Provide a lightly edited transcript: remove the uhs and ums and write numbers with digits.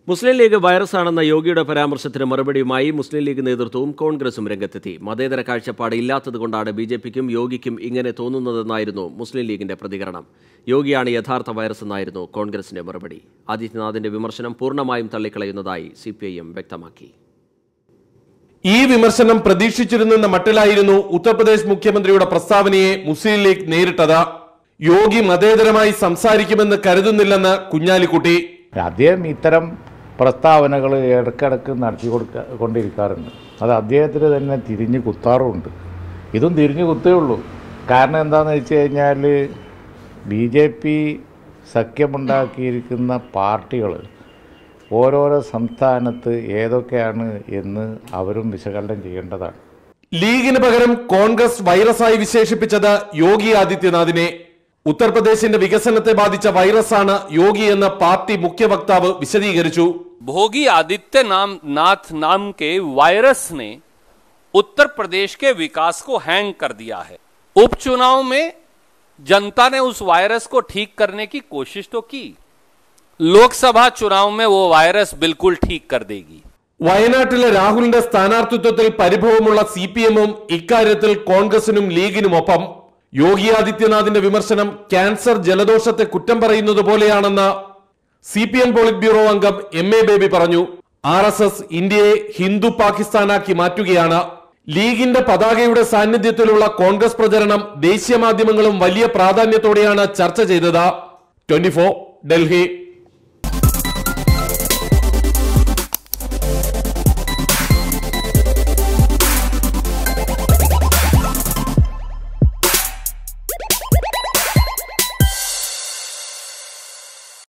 മുസ്ലിം league വൈറസാണെന്ന യോഗിയുടെ പരാമർശത്തിന് മറുപടിയുമായി മുസ്ലിം league നേതൃത്വവും കോൺഗ്രസും രംഗത്തെത്തി. മതേതര കാഴ്ചപ്പാട് ഇല്ലാത്തതുകൊണ്ടാണ് ബിജെപിക്കും യോഗിക്കും ഇങ്ങനെ തോന്നുന്നതെന്നായിരുന്നു മുസ്ലിം ലീഗിന്റെ പ്രതികരണം. യോഗിയാണ് യഥാർത്ഥ വൈറസ് എന്നായിരുന്നു കോൺഗ്രസിന്റെ മറുപടി. ആദിത്യനാഥിന്റെ വിമർശനം പൂർണ്ണമായും തള്ളിക്കളയുന്നതായി സിപിഐഎം വ്യക്തമാക്കി. ഈ വിമർശനം പ്രതീക്ഷിച്ചിരുന്നെന്ന മട്ടിലായിരുന്നു ഉത്തർപ്രദേശ് മുഖ്യമന്ത്രിയുടെ പ്രസ്താവനയെ മുസ്ലിം ലീഗ് നേരിട്ടത്. യോഗി മതേതരമായി സംസാരിക്കുമെന്ന് കരുതുന്നില്ലെന്ന് കുഞ്ഞാലിക്കുട്ടി. അദ്ദേഹം ഇത്തരം പ്രസ്താവനകൾ ഇടയ്ക്കിടയ്ക്ക് കൊണ്ടിരിക്കാറുണ്ട്. അത് അദ്ദേഹത്തിന് തന്നെ തിരിഞ്ഞു കുത്താറുമുണ്ട്. ഇതും തിരിഞ്ഞു കുത്തേയുള്ളൂ. കാരണം എന്താണെന്ന് വെച്ച് കഴിഞ്ഞാൽ BJP സഖ്യമുണ്ടാക്കിയിരിക്കുന്ന പാർട്ടികൾ ഓരോരോ സംസ്ഥാനത്ത് ഏതൊക്കെയാണ് എന്ന് അവരും വിശകലനം ചെയ്യേണ്ടതാണ്. ലീഗിന് പകരം കോൺഗ്രസ് വൈറസായി വിശേഷിപ്പിച്ചത് യോഗി ആദിത്യനാഥിനെ. ഉത്തർപ്രദേശിന്റെ വികസനത്തെ ബാധിച്ച വൈറസാണ് യോഗി എന്ന് പാർട്ടി മുഖ്യ വക്താവ് വിശദീകരിച്ചു. भोगी आदित्यनाथ नाम के वायरस ने उत्तर प्रदेश के विकास को हैंग कर दिया है. उपचुनाव में जनता ने उस वायरस को ठीक करने की कोशिश तो की. लोकसभा चुनाव में वो वायरस बिल्कुल ठीक कर देगी. വയനാട്ടിലെ രാഹുലിന്റെ സ്ഥാനാർത്ഥിത്വത്തിൽ പരിഭവമുള്ള CPM-ഉം ഇക്കാര്യത്തിൽ കോൺഗ്രസിനും ലീഗിനുമൊപ്പം. യോഗി ആദിത്യനാഥിന്റെ വിമർശനം ക്യാൻസർ ജലദോഷത്തെ കുറ്റം പറയുന്നത് പോലെയാണെന്ന് CPM പോളിറ്റ് ബ്യൂറോ അംഗം MA ബേബി പറഞ്ഞു. RSS ഇന്ത്യയെ ഹിന്ദു പാകിസ്ഥാനാക്കി മാറ്റുകയാണ്. ലീഗിന്റെ പതാകയുടെ സാന്നിധ്യത്തിലുള്ള കോൺഗ്രസ് പ്രചരണം ദേശീയ മാധ്യമങ്ങളും വലിയ പ്രാധാന്യത്തോടെയാണ് ചർച്ച ചെയ്തത്. 24 ഡൽഹി.